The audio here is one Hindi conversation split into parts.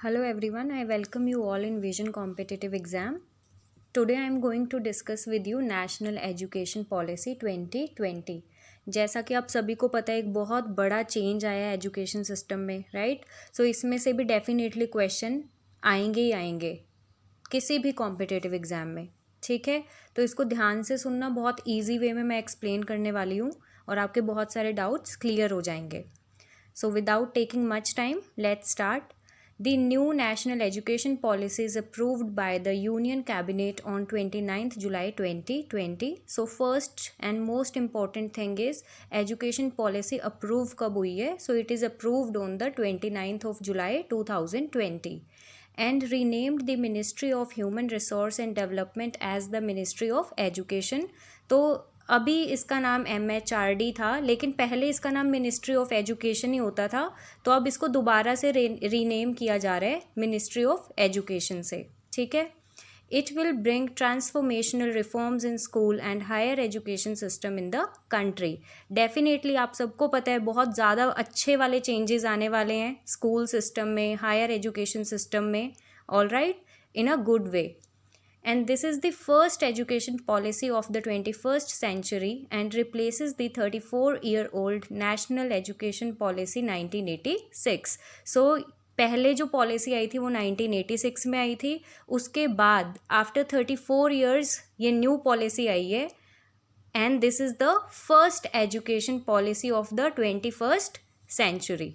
Hello everyone, I welcome you all in Vision Competitive Exam. Today I am going to discuss with you National Education Policy 2020. जैसा कि आप सभी को पता है एक बहुत बड़ा चेंज आया है एजुकेशन सिस्टम में, राइट? सो इसमें से भी डेफिनेटली क्वेश्चन आएंगे ही आएंगे किसी भी कॉम्पिटिटिव एग्ज़ाम में, ठीक है? तो इसको ध्यान से सुनना, बहुत ईजी वे में मैं एक्सप्लेन करने वाली हूँ और आपके बहुत सारे डाउट्स क्लियर हो जाएंगे. So without taking much time, let's start. The new National Education Policy is approved by the Union Cabinet on 29th July 2020. So first and most important thing is education policy approved कब हुई है? So it is approved on the 29th of July 2020 and renamed the Ministry of Human Resource and Development as the Ministry of Education. तो अभी इसका नाम MHRD था, लेकिन पहले इसका नाम मिनिस्ट्री ऑफ एजुकेशन ही होता था. तो अब इसको दोबारा से रीनेम किया जा रहा है मिनिस्ट्री ऑफ एजुकेशन से, ठीक है? It will bring transformational reforms in school and higher education system in the country. Definitely आप सबको पता है बहुत ज़्यादा अच्छे वाले चेंजेस आने वाले हैं स्कूल सिस्टम में, हायर एजुकेशन सिस्टम में, all right, in a good way. And this is the first education policy of the 21st century and replaces the 34-year-old National Education Policy 1986. So पहले जो पॉलिसी आई थी वो 1986 में आई थी. उसके बाद आफ्टर 34 years ये न्यू पॉलिसी आई है and this is the first education policy of the 21st century,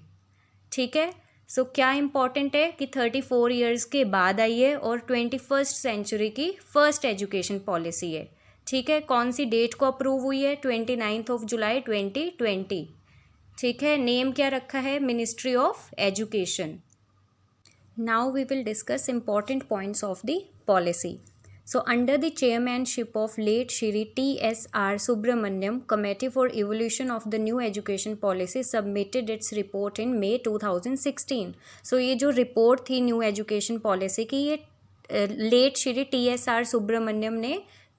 ठीक है? सो क्या इम्पॉर्टेंट है कि 34 ईयर्स के बाद आई है और 21st सेंचुरी की फर्स्ट एजुकेशन पॉलिसी है, ठीक है? कौन सी डेट को अप्रूव हुई है? 29th of July 2020, ठीक है? नेम क्या रखा है? Ministry of education. Now we will discuss important points of the policy. So under the chairmanship of late Shri T.S.R. Subramaniam, Committee for Evolution of the New Education Policy submitted its report in May 2016. So ये जो रिपोर्ट थी न्यू एजुकेशन पॉलिसी की, ये लेट श्री T.S.R. सुब्रमण्यम ने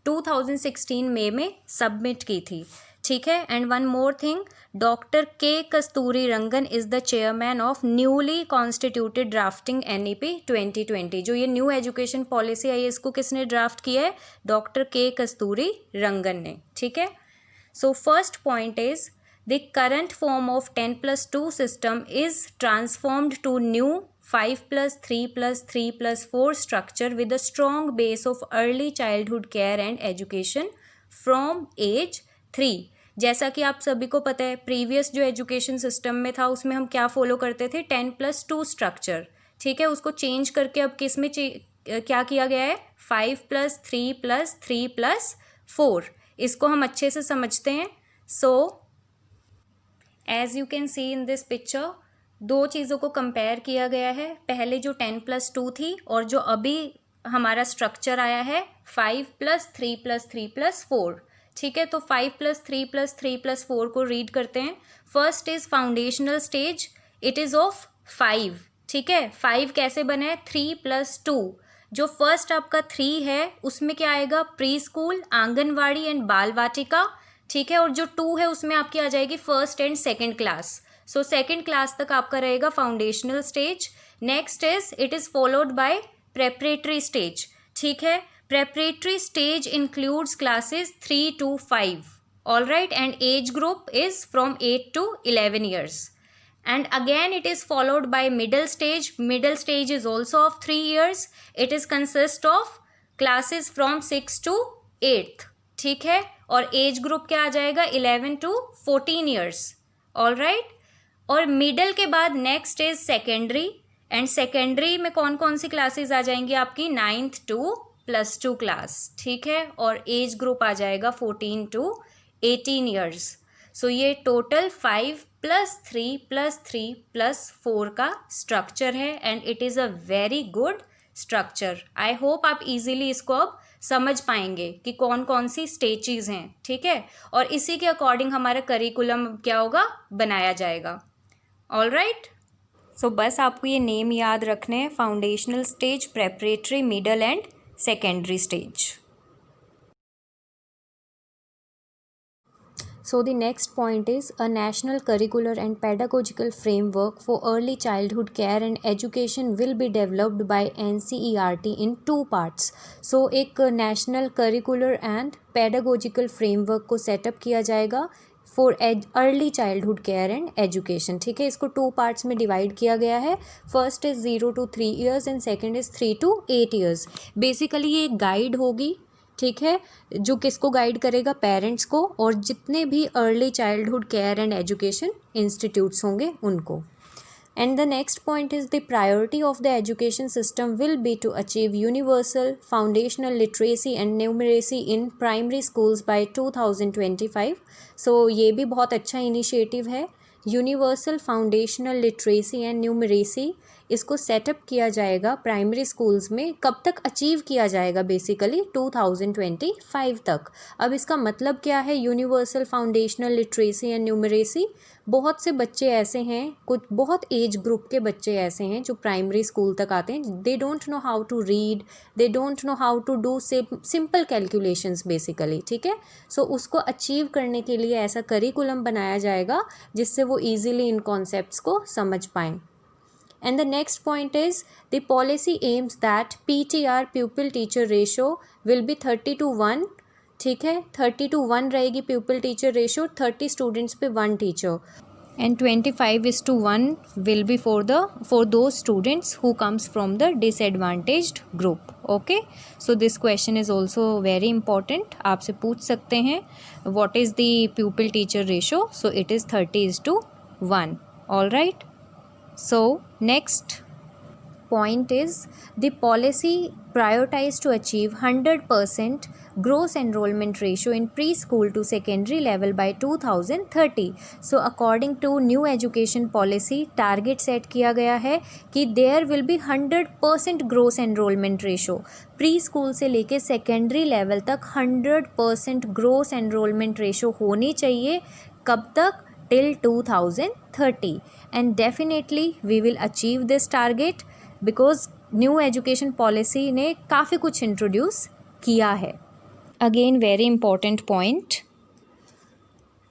2016 मई में सबमिट की थी, ठीक है? And one more thing, doctor के Kasturi Rangan is the chairman of newly constituted drafting NEP 2020. जो ये न्यू एजुकेशन पॉलिसी आई है इसको किसने ड्राफ्ट किया है? डॉक्टर के कस्तूरी रंगन ने, ठीक है? So first point is the current form of 10+2 system is transformed to new 5+3+3+4 structure with a strong base of early childhood care and education from age 3. जैसा कि आप सभी को पता है प्रीवियस जो एजुकेशन सिस्टम में था उसमें हम क्या फॉलो करते थे? 10+2 स्ट्रक्चर, ठीक है? उसको चेंज करके अब किस में क्या किया गया है? 5+3+3+4. इसको हम अच्छे से समझते हैं. So as you can see in this picture, दो चीज़ों को कंपेयर किया गया है. पहले जो 10+2 थी और जो अभी हमारा स्ट्रक्चर आया है 5+3+3+4, ठीक है? तो 5+3+3+4 को रीड करते हैं. First is foundational stage, it is of 5, ठीक है? 5 कैसे बना है? 3+2. जो फर्स्ट आपका 3 है उसमें क्या आएगा? प्री स्कूल, आंगनवाड़ी एंड बाल वाटिका, ठीक है? और जो 2 है उसमें आपकी आ जाएगी first and second class. So second class तक आपका रहेगा foundational stage. Next is it is followed by preparatory stage, ठीक है? Preparatory stage includes classes 3 to 5, all right, and age group is from 8 to 11 years. And again it is followed by middle stage. Middle stage is also of 3 years. It is consist of classes from 6 to 8, ठीक है? और age group क्या आ जाएगा? 11 to 14 years, all right. और middle के बाद next is secondary. and secondary में कौन कौन सी classes आ जाएंगी आपकी? 9th to +2 क्लास, ठीक है? और एज ग्रुप आ जाएगा 14 to 18 ईयर्स. सो ये टोटल 5+3+3+4 का स्ट्रक्चर है and it is a very good structure. I hope आप इजीली इसको अब समझ पाएंगे कि कौन कौन सी स्टेजेस हैं, ठीक है? और इसी के अकॉर्डिंग हमारा करिकुलम क्या होगा? बनाया जाएगा, ऑल राइट. सो बस आपको ये नेम याद रखने हैं: foundational stage, preparatory, middle and secondary stage. So the next point is a national curricular and pedagogical framework for early childhood care and education will be developed by NCERT in 2 parts. So एक national curricular and pedagogical framework को सेटअप किया जाएगा for early childhood care and education. ठीक है, इसको 2 पार्ट्स में डिवाइड किया गया है. First is 0 to 3 years and second is 3 to 8 years. Basically ये एक गाइड होगी, ठीक है, जो किसको गाइड करेगा, पेरेंट्स को और जितने भी early childhood care and education institutes होंगे उनको. And the next point is the priority of the education system will be to achieve universal foundational literacy and numeracy in primary schools by 2025. So ये भी बहुत अच्छा इनिशिएटिव है. Universal foundational literacy and numeracy इसको सेटअप किया जाएगा प्राइमरी स्कूल्स में. कब तक अचीव किया जाएगा, बेसिकली 2025 तक. अब इसका मतलब क्या है universal foundational literacy and numeracy? बहुत से बच्चे ऐसे हैं, कुछ बहुत एज ग्रुप के बच्चे ऐसे हैं जो प्राइमरी स्कूल तक आते हैं, they don't know how to read, they don't know how to do simple calculations basically. ठीक है, सो उसको अचीव करने के लिए ऐसा करिकुलम बनाया जाएगा जिससे वो ईजिली इन कॉन्सेप्ट्स को समझ पाएँ. And the next point is the policy aims that PTR pupil teacher ratio will be 30 to 1. ठीक है, 30 to 1 रहेगी pupil teacher ratio, 30 students पे 1 teacher, and 25:1 will be for those students who comes from the disadvantaged group. Okay, so this question is also very important. आपसे पूछ सकते हैं what is the pupil teacher ratio? So it is 30:1. All right. So next point is the policy prioritized to achieve 100% gross enrollment ratio in preschool to secondary level by 2030. So according to new education policy target set किया गया है कि there will be 100% gross enrollment ratio. Pre school से लेके सेकेंडरी लेवल तक 100% ग्रोस एनरोलमेंट रेशो होनी चाहिए. कब तक? till 2030. And definitely we will achieve this target because new education policy ने काफ़ी कुछ इंट्रोड्यूस किया है. Again very important point,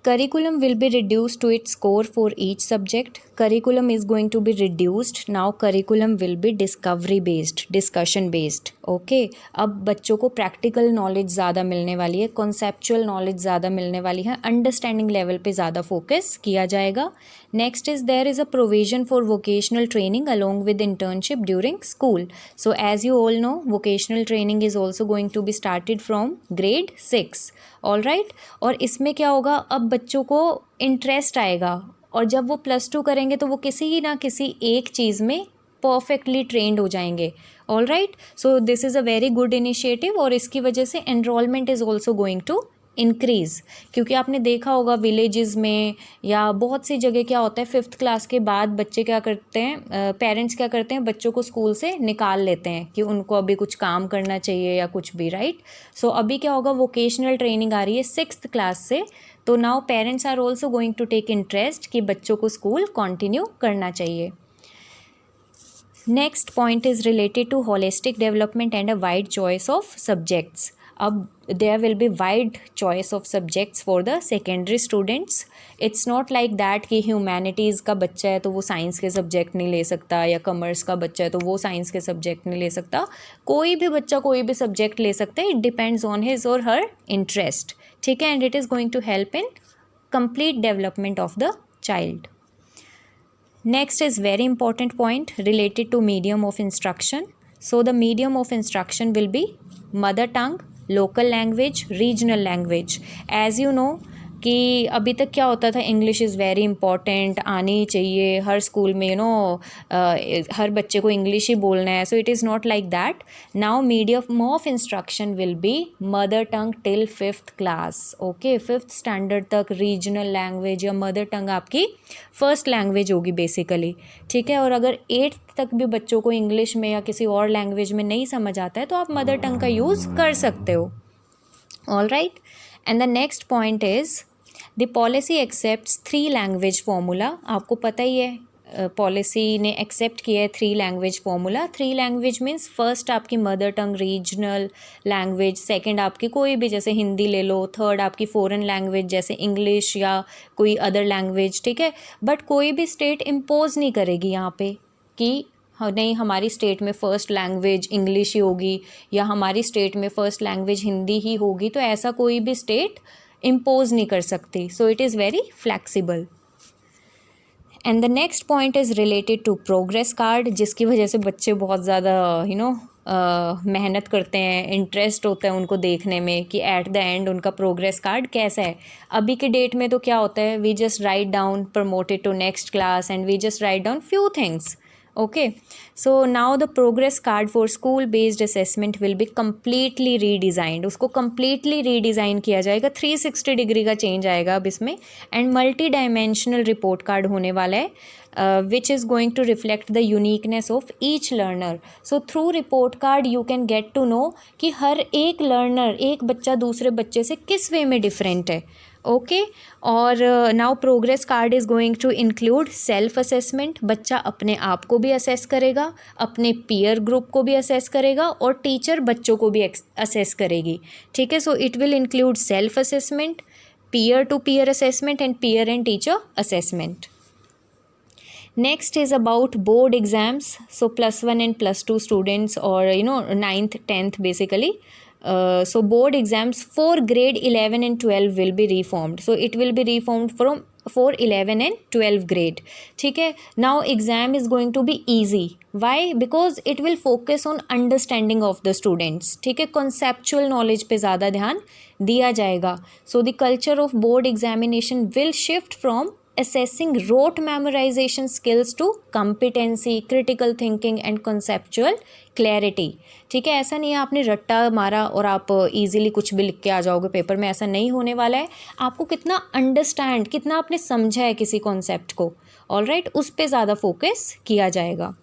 curriculum will be reduced to its core for each subject. Curriculum is going to be reduced. Now curriculum will be discovery based, discussion based. Okay, अब बच्चों को प्रैक्टिकल नॉलेज ज़्यादा मिलने वाली है, कॉन्सेप्चुअल नॉलेज ज़्यादा मिलने वाली है, अंडरस्टैंडिंग लेवल पे ज़्यादा फोकस किया जाएगा. Next is there is a provision for vocational training along with internship during school. So as you all know vocational training is also going to be started from grade 6. All right, और इसमें क्या होगा, अब बच्चों को इंटरेस्ट आएगा और जब वो +2 करेंगे तो वो किसी ना किसी एक चीज़ में परफेक्टली ट्रेंड हो जाएंगे. All right, so this is a very good initiative और इसकी वजह से enrolment is also going to increase. क्योंकि आपने देखा होगा विलेजेस में या बहुत सी जगह क्या होता है, 5th क्लास के बाद बच्चे क्या करते हैं, पेरेंट्स क्या करते हैं, बच्चों को स्कूल से निकाल लेते हैं कि उनको अभी कुछ काम करना चाहिए या कुछ भी. राइट, सो अभी क्या होगा, वोकेशनल ट्रेनिंग आ रही है 6th क्लास से, तो now parents are also going to take interest कि बच्चों को स्कूल कंटिन्यू करना चाहिए. Next point is related to holistic development and a wide choice of subjects. अब there will be wide choice of subjects for the secondary students. It's not like that कि ह्यूमैनिटीज़ का बच्चा है तो वो साइंस के सब्जेक्ट नहीं ले सकता, या कॉमर्स का बच्चा है तो वो साइंस के सब्जेक्ट नहीं ले सकता. कोई भी बच्चा कोई भी सब्जेक्ट ले सकता है. इट डिपेंड्स ऑन हिज और हर इंटरेस्ट. ठीक है, and it is going to help in complete development of the child. Next is very important point related to medium of instruction. So the medium of instruction will be mother tongue, local language, regional language. As you know कि अभी तक क्या होता था, इंग्लिश इज़ वेरी इंपॉर्टेंट, आनी ही चाहिए हर स्कूल में, हर बच्चे को इंग्लिश ही बोलना है. So it is not like that. Now medium of instruction will be mother tongue till 5th class. Okay, 5th standard तक रीजनल लैंग्वेज या मदर टंग आपकी फर्स्ट लैंग्वेज होगी बेसिकली. ठीक है, और अगर 8th तक भी बच्चों को इंग्लिश में या किसी और लैंग्वेज में नहीं समझ आता है तो आप मदर टंग का यूज़ कर सकते हो. All right, and the next point is the policy accepts 3 language formula. आपको पता ही है पॉलिसी ने एक्सेप्ट किया है 3 language formula. 3 language means first आपकी mother tongue regional language, second आपकी कोई भी जैसे हिंदी ले लो, थर्ड आपकी फॉरेन लैंग्वेज जैसे इंग्लिश या कोई अदर लैंग्वेज, ठीक है। बट कोई भी स्टेट इम्पोज नहीं करेगी यहाँ पे कि नहीं हमारी स्टेट में फ़र्स्ट लैंग्वेज इंग्लिश ही होगी या हमारी स्टेट में फ़र्स्ट लैंग्वेज हिंदी ही होगी, तो ऐसा कोई भी स्टेट इम्पोज नहीं कर सकती। So it is very flexible. And the next point is related to progress card, जिसकी वजह से बच्चे बहुत ज़्यादा मेहनत करते हैं, इंटरेस्ट होता है उनको देखने में कि एट द एंड उनका प्रोग्रेस कार्ड कैसा है। अभी के डेट में तो क्या होता है, we just write down promoted to next class and we just write down few things. Okay, so now the progress card for school based assessment will be completely redesigned। उसको completely redesign किया जाएगा, 360 डिग्री का चेंज आएगा अब इसमें। And multi dimensional report card होने वाला है which is going to reflect the uniqueness of each learner। so through report card you can get to know कि हर एक learner, एक बच्चा दूसरे बच्चे से किस वे में डिफरेंट है। ओके और now progress card is going to include self assessment, बच्चा अपने आप को भी असेस करेगा, अपने पीयर ग्रुप को भी असेस करेगा और टीचर बच्चों को भी असेस करेगी, ठीक है। So it will include self assessment, peer to peer assessment and peer and teacher assessment. Next is about board exams. So +1 and +2 students or 9th 10th basically. So board exams for grade 11 and 12 will be reformed. So it will be reformed for 11 and 12 grade. ठीक है। Now exam is going to be easy. Why? Because it will focus on understanding of the students. ठीक है, conceptual knowledge पे ज़्यादा ध्यान दिया जाएगा। So the culture of board examination will shift from assessing rote memorization skills to competency, critical thinking and conceptual clarity। ठीक है, ऐसा नहीं है आपने रट्टा मारा और आप इजीली कुछ भी लिख के आ जाओगे पेपर में, ऐसा नहीं होने वाला है। आपको कितना अंडरस्टैंड, कितना आपने समझा है किसी कॉन्सेप्ट को, ऑलराइट, उस पर ज़्यादा फोकस किया जाएगा।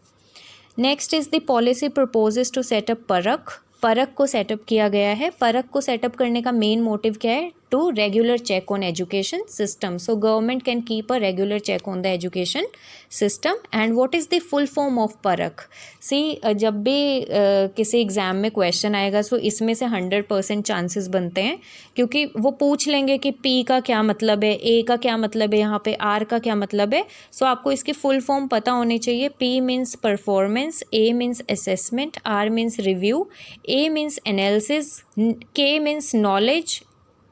Next is the policy proposes to set up PARAKH. PARAKH को सेटअप किया गया है। परख को सेटअप करने का मेन मोटिव क्या है? To regular check on education system. So government can keep a regular check on the education system. And what is the full form of PARAKH? See जब भी किसी एग्ज़ाम में क्वेश्चन आएगा सो इसमें से 100% चांसेस बनते हैं, क्योंकि वो पूछ लेंगे कि पी का क्या मतलब है, ए का क्या मतलब है, यहाँ पे आर का क्या मतलब है। सो आपको इसकी फुल फॉर्म पता होनी चाहिए। P means performance, A means assessment, R means review, A means analysis, K means knowledge,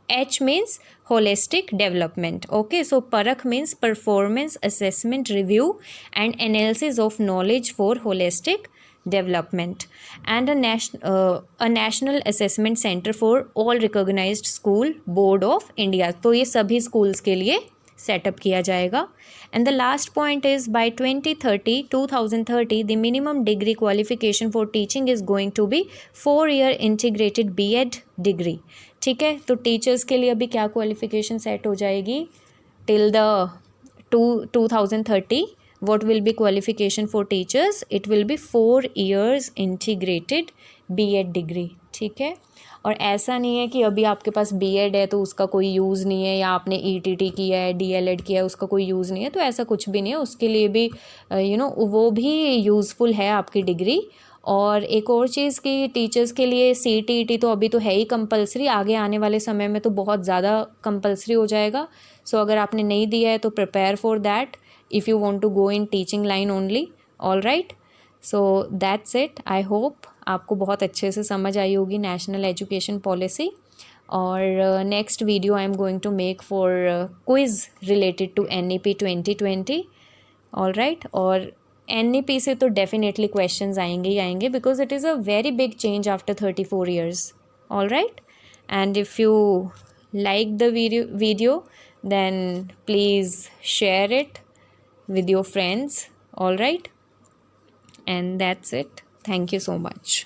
H means holistic development. Okay, so Parakh means performance, assessment, review and analysis of knowledge for holistic development, and a national assessment center for all recognized school board of India। तो ये सभी schools के लिए सेटअप किया जाएगा। And the last point is by 2030 the minimum degree qualification for teaching is going to be 4 year integrated B Ed degree. ठीक है, तो टीचर्स के लिए अभी क्या क्वालिफिकेशन सेट हो जाएगी till the 2030? what will be qualification for teachers? It will be 4 years integrated B.Ed degree। ठीक है, और ऐसा नहीं है कि अभी आपके पास B.Ed है तो उसका कोई यूज़ नहीं है, या आपने E.T.T किया है, D.L.Ed किया है, उसका कोई यूज़ नहीं है, तो ऐसा कुछ भी नहीं है। उसके लिए भी वो भी यूज़फुल है आपकी डिग्री। और एक और चीज़ कि टीचर्स के लिए CTET तो अभी तो है ही कंपलसरी, आगे आने वाले समय में तो बहुत ज़्यादा कंपलसरी हो जाएगा। सो अगर आपने नहीं दिया है तो prepare for that if you want to go in teaching line only। all right, so that's it। I hope आपको बहुत अच्छे से समझ आई होगी नेशनल एजुकेशन पॉलिसी। और next video I am going to make for quiz related to NEP 2020। all right, और NEP से तो डेफिनेटली क्वेश्चंस आएंगे ही आएंगे, because it is a very big change after 34 years। all right, and if you like the video then please share it with your friends। all right, and that's it। thank you so much।